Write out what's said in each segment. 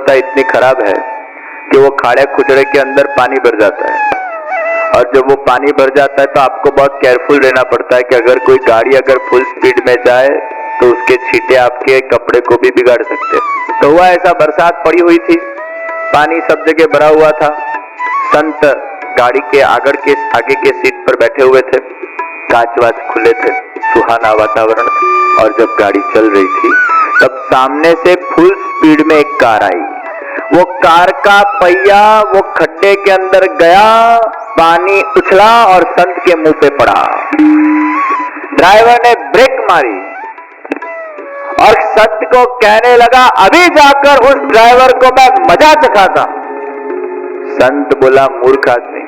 व्यवस्था इतनी खराब है कि वो खाड़े खुजड़े के अंदर पानी भर जाता है, और जब वो पानी भर जाता है तो आपको बहुत केयरफुल रहना पड़ता है कि अगर कोई गाड़ी अगर फुल स्पीड में जाए तो उसके छींटे आपके कपड़े को भी बिगाड़ सकते हैं। तो हुआ ऐसा, बरसात पड़ी हुई थी, पानी सब जगह भरा हुआ था, संत गाड़ी के आगे के सीट पर बैठे हुए थे, कांच वाच खुले थे, सुहाना वातावरण था, और जब गाड़ी चल रही थी तब सामने से फुल स्पीड में एक कार आई। वो कार का पहिया वो खड्डे के अंदर गया, पानी उछला और संत के मुंह पे पड़ा। ड्राइवर ने ब्रेक मारी और संत को कहने लगा, अभी जाकर उस ड्राइवर को मैं मजा चखाता। संत बोला, मूर्ख आदमी,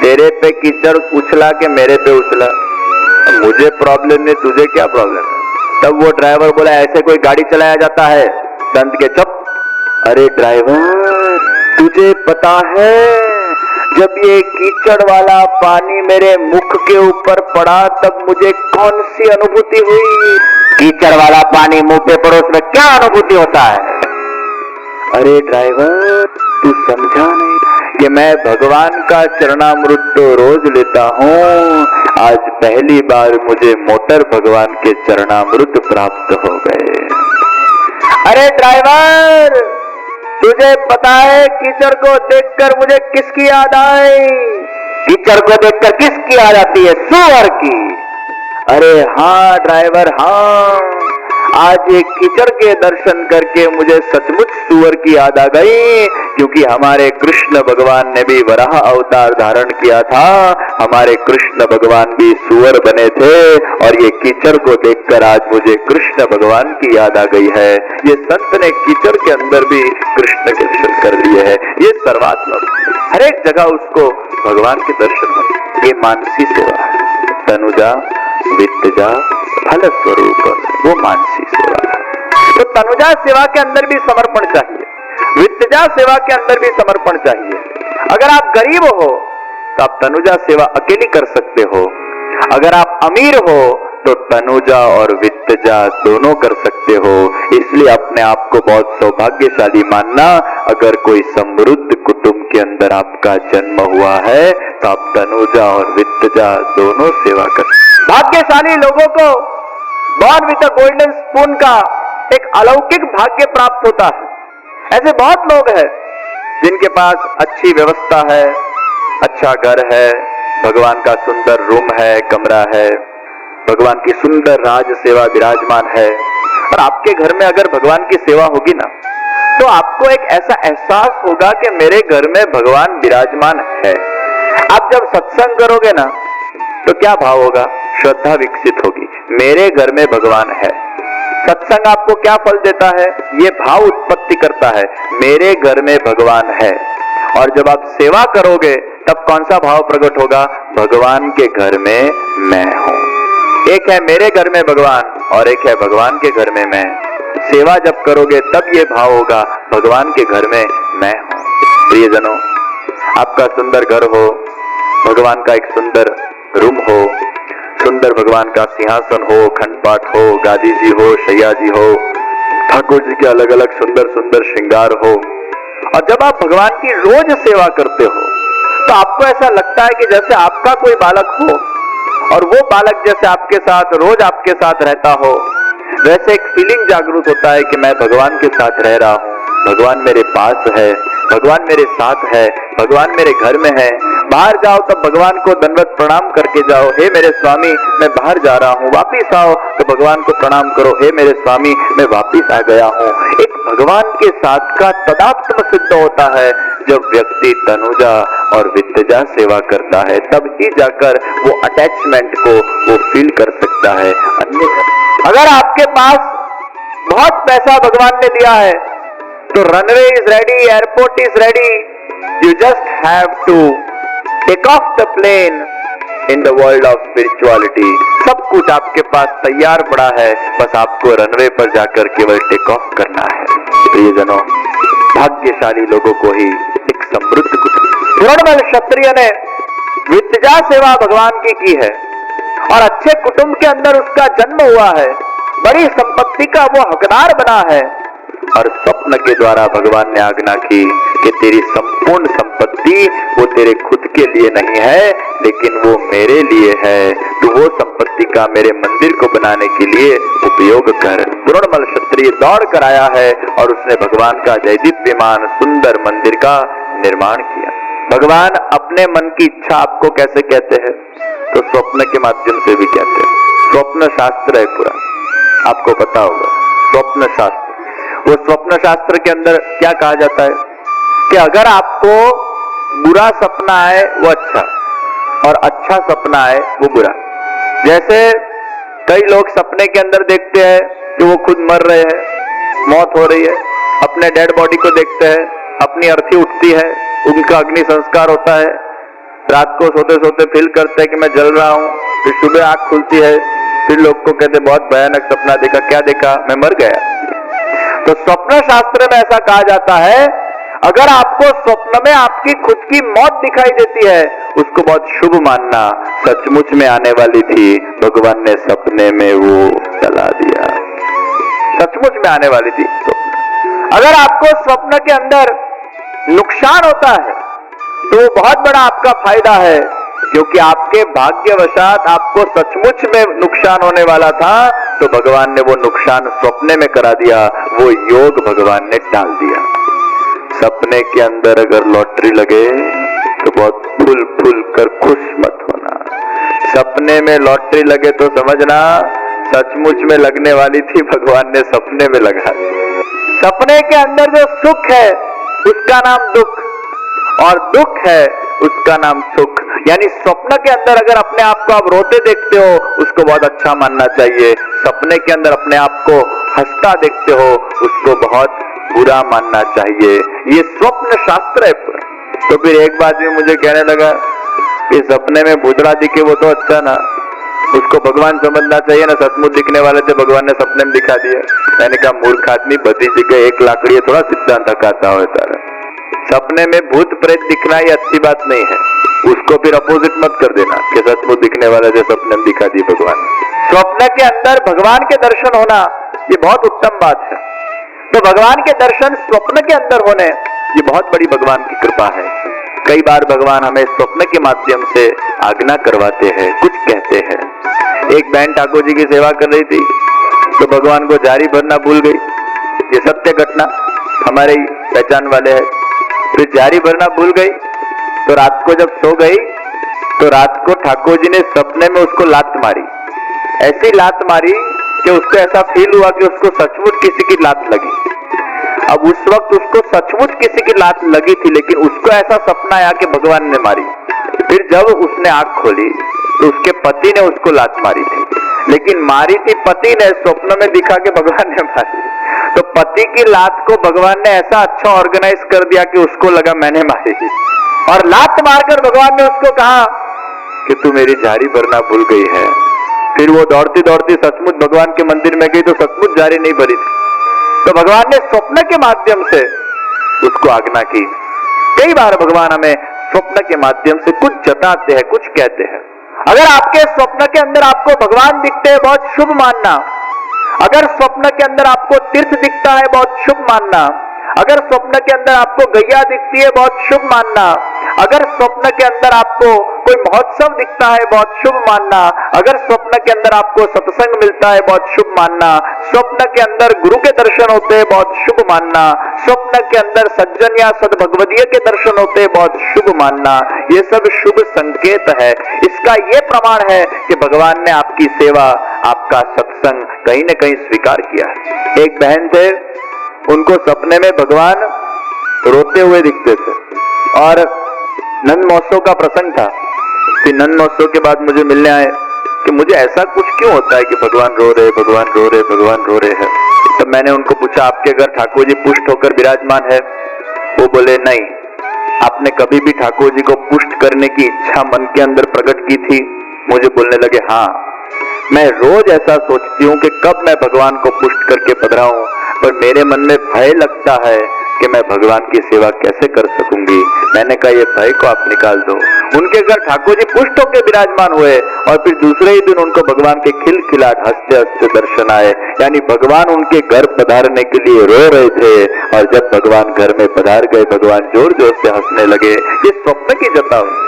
तेरे पे कीचड़ उछला के मेरे पे उछला, मुझे प्रॉब्लम नहीं, तुझे क्या प्रॉब्लम है? तब वो ड्राइवर बोला, ऐसे कोई गाड़ी चलाया जाता है? संत के चुप। अरे ड्राइवर, तुझे पता है जब ये कीचड़ वाला पानी मेरे मुख के ऊपर पड़ा तब मुझे कौन सी अनुभूति हुई? कीचड़ वाला पानी मुंह पे पड़ो, उसमें क्या अनुभूति होता है? अरे ड्राइवर, तू समझा नहीं कि मैं भगवान का चरणामृत तो रोज लेता हूँ, आज पहली बार मुझे मोटर भगवान के चरणामृत प्राप्त हो गए। अरे ड्राइवर, तुझे पता है कीचड़ को देखकर मुझे किसकी याद आई? कीचड़ को देखकर किसकी याद आती है? सूअर की। अरे हाँ ड्राइवर, हाँ, आज ये कीचड़ के दर्शन करके मुझे सचमुच सूअर की याद आ गई, क्योंकि हमारे कृष्ण भगवान ने भी वराह अवतार धारण किया था, हमारे कृष्ण भगवान भी सूअर बने थे, और ये कीचड़ को देखकर आज मुझे कृष्ण भगवान की याद आ गई है। ये संत ने कीचड़ के अंदर भी कृष्ण के दर्शन कर लिए हैं। ये सर्वात्मक, हर एक जगह उसको भगवान के दर्शन हो। ये मानसी सेवा है, तनुजा वित्तजा फल स्वरूप, वो मानसी सेवा है। तो तनुजा सेवा के अंदर भी समर्पण चाहिए, वित्तजा सेवा के अंदर भी समर्पण चाहिए। अगर आप गरीब हो तो आप तनुजा सेवा अकेली कर सकते हो, अगर आप अमीर हो तो तनुजा और वित्तजा दोनों कर सकते हो। इसलिए अपने आप को बहुत सौभाग्यशाली मानना। अगर कोई समृद्ध कुटुंब के अंदर आपका जन्म हुआ है तो आप तनुजा और वित्तजा दोनों सेवा कर। भाग्यशाली लोगों को born with the golden spoon का एक अलौकिक भाग्य प्राप्त होता है। ऐसे बहुत लोग हैं जिनके पास अच्छी व्यवस्था है, अच्छा घर है, भगवान का सुंदर रूम है, कमरा है, भगवान की सुंदर राज सेवा विराजमान है। और आपके घर में अगर भगवान की सेवा होगी ना तो आपको एक ऐसा एहसास होगा कि मेरे घर में भगवान विराजमान है। आप जब सत्संग करोगे ना तो क्या भाव होगा? श्रद्धा विकसित होगी, मेरे घर में भगवान है। सत्संग आपको क्या फल देता है? ये भाव उत्पत्ति करता है, मेरे घर में भगवान है। और जब आप सेवा करोगे तब कौन सा भाव प्रकट होगा? भगवान के घर में मैं हूं। एक है मेरे घर में भगवान और एक है भगवान के घर में मैं। सेवा जब करोगे तब ये भाव होगा, भगवान के घर में मैं हूं। प्रियजनों, आपका सुंदर घर हो, भगवान का एक सुंदर रूम हो, सुंदर भगवान का सिंहासन हो, खंडपाठ हो, गादी जी हो, शैया जी हो, ठाकुर जी के अलग अलग सुंदर सुंदर श्रृंगार हो, और जब आप भगवान की रोज सेवा करते हो तो आपको ऐसा लगता है कि जैसे आपका कोई बालक हो और वो बालक जैसे आपके साथ रोज आपके साथ रहता हो। वैसे एक फीलिंग जागरूक होता है कि मैं भगवान के साथ रह रहा हूँ, भगवान मेरे पास है, भगवान मेरे साथ है, भगवान मेरे घर में है। बाहर जाओ तब भगवान को दंडवत प्रणाम करके जाओ, हे मेरे स्वामी मैं बाहर जा रहा हूँ। वापिस आओ तो भगवान को प्रणाम करो, हे मेरे स्वामी मैं वापिस आ गया हूँ। एक भगवान के साथ का तदात्म सिद्ध होता है जब व्यक्ति तनुजा और वित्तजा सेवा करता है, तब ही जाकर वो अटैचमेंट को वो फील कर सकता है। अन्यथा अगर आपके पास बहुत पैसा भगवान ने दिया है तो runway is ready, airport is ready, you just have to take off the plane in the world of spirituality. सब कुछ आपके पास तैयार पड़ा है, बस आपको रनवे पर जाकर केवल टेक ऑफ करना है। प्रियजनों, भाग्यशाली लोगों को ही एक समृद्ध कुटुंब। हिरणमल क्षत्रिय ने वित्तजा सेवा भगवान की है और अच्छे कुटुंब के अंदर उसका जन्म हुआ है, बड़ी संपत्ति का वो हकदार बना है। और स्वप्न के द्वारा भगवान ने आज्ञा की कि तेरी संपूर्ण संपत्ति वो तेरे खुद के लिए नहीं है, लेकिन वो मेरे लिए है। तू वो संपत्ति का मेरे मंदिर को बनाने के लिए उपयोग कर। द्रोणमल क्षत्रिय दौड़ कर आया है और उसने भगवान का जयदीप्यमान सुंदर मंदिर का निर्माण किया। भगवान अपने मन की इच्छा आपको कैसे कहते हैं? तो स्वप्न के माध्यम से भी कहते हैं। स्वप्न शास्त्र है पूरा, आपको पता होगा स्वप्न शास्त्र। वो स्वप्न शास्त्र के अंदर क्या कहा जाता है कि अगर आपको बुरा सपना है वो अच्छा, और अच्छा सपना है वो बुरा। जैसे कई लोग सपने के अंदर देखते हैं कि वो खुद मर रहे हैं, मौत हो रही है, अपने डेड बॉडी को देखते हैं, अपनी अर्थी उठती है, उनका अग्नि संस्कार होता है, रात को सोते सोते फील करते हैं कि मैं जल रहा हूं, फिर सुबह आंख खुलती है, फिर लोग को कहते बहुत भयानक सपना देखा। क्या देखा? मैं मर गया। तो स्वप्न शास्त्र में ऐसा कहा जाता है, अगर आपको स्वप्न में आपकी खुद की मौत दिखाई देती है, उसको बहुत शुभ मानना। सचमुच में आने वाली थी, भगवान ने सपने में वो चला दिया। सचमुच में आने वाली थी। अगर आपको स्वप्न के अंदर नुकसान होता है तो वो बहुत बड़ा आपका फायदा है, क्योंकि आपके भाग्यवशात आपको सचमुच में नुकसान होने वाला था, तो भगवान ने वो नुकसान सपने में करा दिया, वो योग भगवान ने डाल दिया। सपने के अंदर अगर लॉटरी लगे तो बहुत फूल फूल कर खुश मत होना। सपने में लॉटरी लगे तो समझना सचमुच में लगने वाली थी, भगवान ने सपने में लगा दी। सपने के अंदर जो सुख है उसका नाम दुख, और दुख है उसका नाम सुख। यानी स्वप्न के अंदर अगर अपने आप को आप रोते देखते हो, उसको बहुत अच्छा मानना चाहिए। सपने के अंदर अपने आप को हंसता देखते हो, उसको बहुत बुरा मानना चाहिए। ये स्वप्न शास्त्र है। तो फिर एक बात भी मुझे कहने लगा कि सपने में भूतड़ा दिखे वो तो अच्छा ना, उसको भगवान समझना चाहिए ना, सचमुच दिखने वाले थे भगवान ने सपने में दिखा दिया। मैंने कहा मूर्ख आदमी, बदी जगह एक लाकड़ी है, थोड़ा सिद्धांत हकाता हो तारा। सपने में भूत प्रेत दिखना ये अच्छी बात नहीं है, उसको फिर अपोजिट मत कर देना कि सचमुच दिखने वाले थे सपने में दिखा दी भगवान। स्वप्न के अंदर भगवान के दर्शन होना ये बहुत उत्तम बात है। तो भगवान के दर्शन स्वप्न के अंदर होने ये बहुत बड़ी भगवान की कृपा है। कई बार भगवान हमें स्वप्न के माध्यम से आज्ञा करवाते हैं, कुछ कहते हैं। एक बहन ठाकुर जी की सेवा कर रही थी तो भगवान को जारी भरना भूल गई। ये सत्य घटना, हमारे ही पहचान वाले हैं। फिर जारी भरना भूल गई तो रात को जब सो गई तो रात को ठाकुर जी ने सपने में उसको लात मारी। ऐसी लात मारी कि उसको ऐसा फील हुआ कि उसको सचमुच किसी की लात लगी। अब उस वक्त उसको सचमुच किसी की लात लगी थी, लेकिन उसको ऐसा सपना आया कि भगवान ने मारी। फिर जब उसने आंख खोली तो उसके पति ने उसको लात मारी थी, लेकिन मारी थी पति ने, स्वप्न में दिखा कि भगवान ने मारी। तो पति की लात को भगवान ने ऐसा अच्छा ऑर्गेनाइज कर दिया कि उसको लगा मैंने मारी, और लात मारकर भगवान ने उसको कहा कि तू मेरी जारी भरना भूल गई है। फिर वो दौड़ती दौड़ती सचमुच भगवान के मंदिर में गई तो सचमुच जारी नहीं भरी थी। तो भगवान ने स्वप्न के माध्यम से उसको आज्ञा की। कई बार भगवान हमें स्वप्न के माध्यम से कुछ जताते हैं, कुछ कहते हैं। अगर आपके स्वप्न के अंदर आपको भगवान दिखते हैं, बहुत शुभ मानना। अगर स्वप्न के अंदर आपको तीर्थ दिखता है, बहुत शुभ मानना। अगर स्वप्न के अंदर आपको गैया दिखती है, बहुत शुभ मानना। अगर स्वप्न के अंदर आपको कोई महोत्सव दिखता है, बहुत शुभ मानना। अगर स्वप्न के अंदर आपको सत्संग मिलता है, बहुत शुभ मानना। स्वप्न के अंदर गुरु के दर्शन होते हैं, बहुत शुभ मानना। स्वप्न के अंदर सज्जन या सद्भगवदीय के दर्शन होते हैं, बहुत शुभ मानना। ये सब शुभ संकेत है। इसका ये प्रमाण है कि भगवान ने आपकी सेवा, आपका सत्संग कहीं न कहीं स्वीकार किया। एक बहन थे, उनको सपने में भगवान रोते हुए दिखते थे, और नंद महोत्सव का प्रसंग था। फिर नंद महोत्सव के बाद मुझे मिलने आए कि मुझे ऐसा कुछ क्यों होता है कि भगवान रो रहे, भगवान रो रहे, भगवान रो रहे हैं। तो मैंने उनको पूछा, आपके घर ठाकुर जी पुष्ट होकर विराजमान है? वो बोले नहीं। आपने कभी भी ठाकुर जी को पुष्ट करने की इच्छा मन के अंदर प्रकट की थी? मुझे बोलने लगे, हाँ, मैं रोज ऐसा सोचती हूँ कि कब मैं भगवान को पुष्ट करके पधराऊं, पर मेरे मन में भय लगता है कि मैं भगवान की सेवा कैसे कर सकूंगी। मैंने कहा ये भय को आप निकाल दो। उनके घर ठाकुर जी पुष्ट होकर विराजमान हुए और फिर दूसरे ही दिन उनको भगवान के खिलखिलाहट हंसते हंसते दर्शन आए। यानी भगवान उनके घर पधारने के लिए रो रहे थे और जब भगवान घर में पधार गए भगवान जोर जोर से हंसने लगे। ये स्वप्न की जता हुई।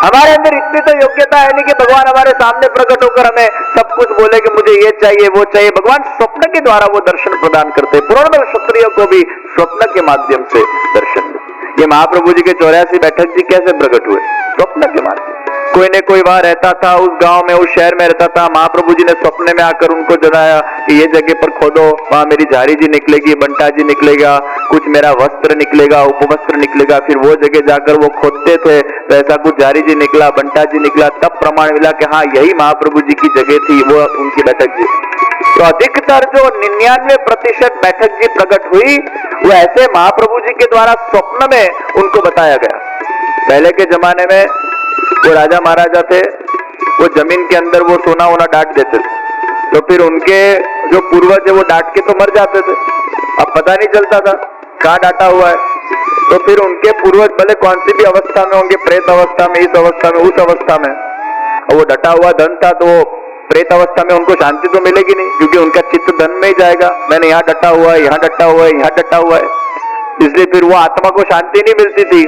हमारे अंदर इतनी तो योग्यता है नहीं कि भगवान हमारे सामने प्रकट होकर हमें सब कुछ बोले कि मुझे ये चाहिए वो चाहिए। भगवान स्वप्न के द्वारा वो दर्शन प्रदान करते हैं। पुराण क्षत्रियों को भी स्वप्न के माध्यम से दर्शन। ये महाप्रभु जी के 84 बैठक जी कैसे प्रकट हुए? स्वप्न के माध्यम। कोई न कोई वहां रहता था, उस गांव में उस शहर में रहता था। महाप्रभु जी ने स्वप्न में आकर उनको जताया कि ये जगह पर खोदो, वहां मेरी झारी जी निकलेगी, बंटा जी निकलेगा, कुछ मेरा वस्त्र निकलेगा, उपवस्त्र निकलेगा। फिर वो जगह जाकर वो खोदते थे तो ऐसा कुछ झारी जी निकला, बंटा जी निकला। तब प्रमाण मिला कि हाँ यही महाप्रभु जी की जगह थी, वो उनकी बैठक जी। तो अधिकतर जो 99% बैठक जी प्रकट हुई वो ऐसे महाप्रभु जी के द्वारा स्वप्न में उनको बताया गया। पहले के जमाने में वो राजा महाराजा थे, वो जमीन के अंदर वो सोना वोना डांट देते थे, तो फिर उनके जो पूर्वज है वो डांट के तो मर जाते थे। अब पता नहीं चलता था कहाँ डांटा हुआ है। तो फिर उनके पूर्वज भले कौन सी भी अवस्था में होंगे, प्रेत अवस्था में, इस अवस्था में, उस अवस्था में, और वो डटा हुआ धन था तो वो प्रेत अवस्था में उनको शांति तो मिलेगी नहीं, क्योंकि उनका चित्त धन में ही जाएगा। मैंने यहाँ डटा हुआ है, यहाँ डटा हुआ है, यहाँ डटा हुआ है, इसलिए फिर वो आत्मा को शांति नहीं मिलती थी।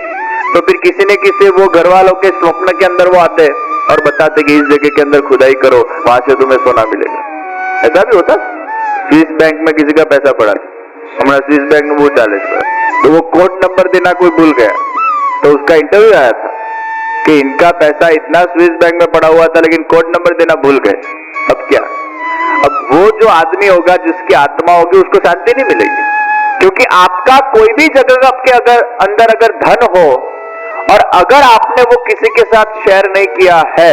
तो फिर किसी न किसी वो घर वालों के स्वप्न के अंदर वो आते और बताते कि इस जगह के अंदर खुदाई करो, वहां से तुम्हें सोना मिलेगा। ऐसा भी होता। स्विस बैंक में किसी का पैसा पड़ा, हमारा स्विस बैंक में वो 40 पर, तो वो कोड नंबर देना कोई भूल गया, तो उसका इंटरव्यू आया था कि इनका पैसा इतना स्विस बैंक में पड़ा हुआ था लेकिन कोड नंबर देना भूल गए। अब क्या? अब वो जो आदमी होगा जिसकी आत्मा होगी उसको शांति नहीं मिलेगी, क्योंकि आपका कोई भी जगह आपके अंदर अगर धन हो और अगर आपने वो किसी के साथ शेयर नहीं किया है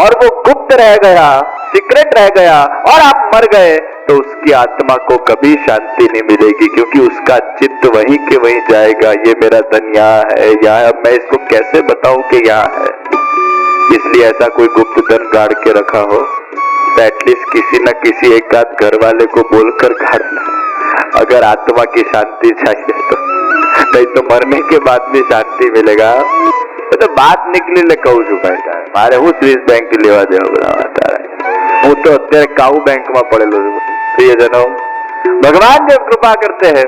और वो गुप्त रह गया, सीक्रेट रह गया और आप मर गए, तो उसकी आत्मा को कभी शांति नहीं मिलेगी, क्योंकि उसका चित्त वहीं के वहीं जाएगा। ये मेरा धन यहाँ है, यहाँ, अब मैं इसको कैसे बताऊं कि यहाँ है। इसलिए ऐसा कोई गुप्त धन गाड़ के रखा हो तो एटलीस्ट किसी न किसी एक आध घर वाले को बोलकर गाड़ना, अगर आत्मा की शांति चाहिए तो। नहीं तो मरने के बाद भी शांति मिलेगा। तो बात निकली ले कहू छू बैठा है मारे हूँ स्विस बैंक लेवा देवा हूँ तो અત્યારે काऊ बैंक में पड़ेलो प्रिय जनों। भगवान जब कृपा करते हैं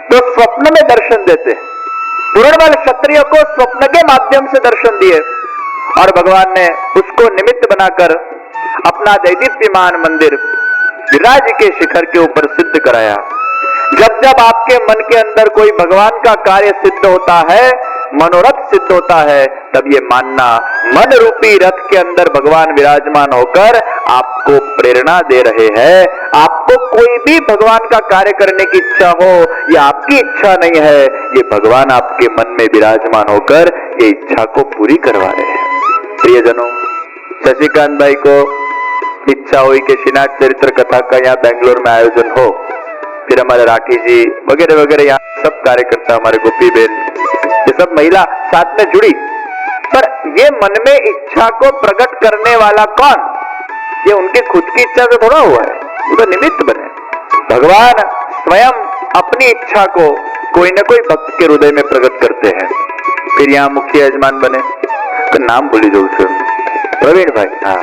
तो स्वप्न में दर्शन देते हैं। पुराण क्षत्रिय को स्वप्न के माध्यम से दर्शन दिए और भगवान ने उसको निमित्त बनाकर अपना दैदीप्यमान मंदिर विराज के शिखर के ऊपर सिद्ध कराया। जब जब आपके मन के अंदर कोई भगवान का कार्य सिद्ध होता है, मनोरथ सिद्ध होता है, तब ये मानना मन रूपी रथ के अंदर भगवान विराजमान होकर आपको प्रेरणा दे रहे हैं। आपको कोई भी भगवान का कार्य करने की इच्छा हो, ये आपकी इच्छा नहीं है, ये भगवान आपके मन में विराजमान होकर ये इच्छा को पूरी करवा रहे हैं। प्रियजनों, शशिकांत भाई को इच्छा हुई कि श्रीनाथ चरित्र कथा का यहाँ बेंगलोर में आयोजन हो। फिर हमारे राठी जी वगैरह वगैरह यहाँ सब कार्यकर्ता, हमारे गोपी बेन, ये सब महिला साथ में जुड़ी। पर ये मन में इच्छा को प्रकट करने वाला कौन? ये उनके खुद की इच्छा से थोड़ा हुआ है, वो तो निमित्त बने। भगवान स्वयं अपनी इच्छा को कोई न कोई भक्त के हृदय में प्रकट करते हैं। फिर यहाँ मुख्य यजमान बने, तो नाम भूली जाऊँ से, प्रवीण भाई। हाँ,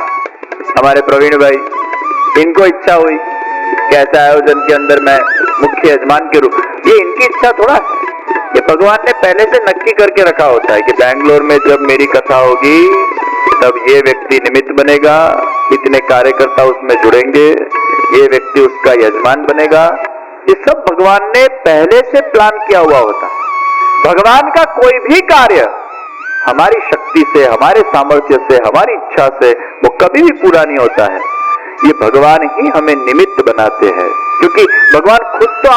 हमारे प्रवीण भाई, इनको इच्छा हुई कि ऐसे आयोजन के अंदर मैं मुख्य यजमान के रूप, ये इनकी इच्छा थोड़ा है, ये भगवान ने पहले से नक्की करके रखा होता है कि बैंगलोर में जब मेरी कथा होगी तब ये व्यक्ति निमित्त बनेगा, इतने कार्यकर्ता उसमें जुड़ेंगे, ये व्यक्ति उसका यजमान बनेगा। ये सब भगवान ने पहले से प्लान किया हुआ होता है। भगवान का कोई भी कार्य हमारी शक्ति से, हमारे सामर्थ्य से, हमारी इच्छा से वो कभी भी पूरा नहीं होता है। ये भगवान ही हमें निमित्त बनाते हैं, क्योंकि भगवान खुद तो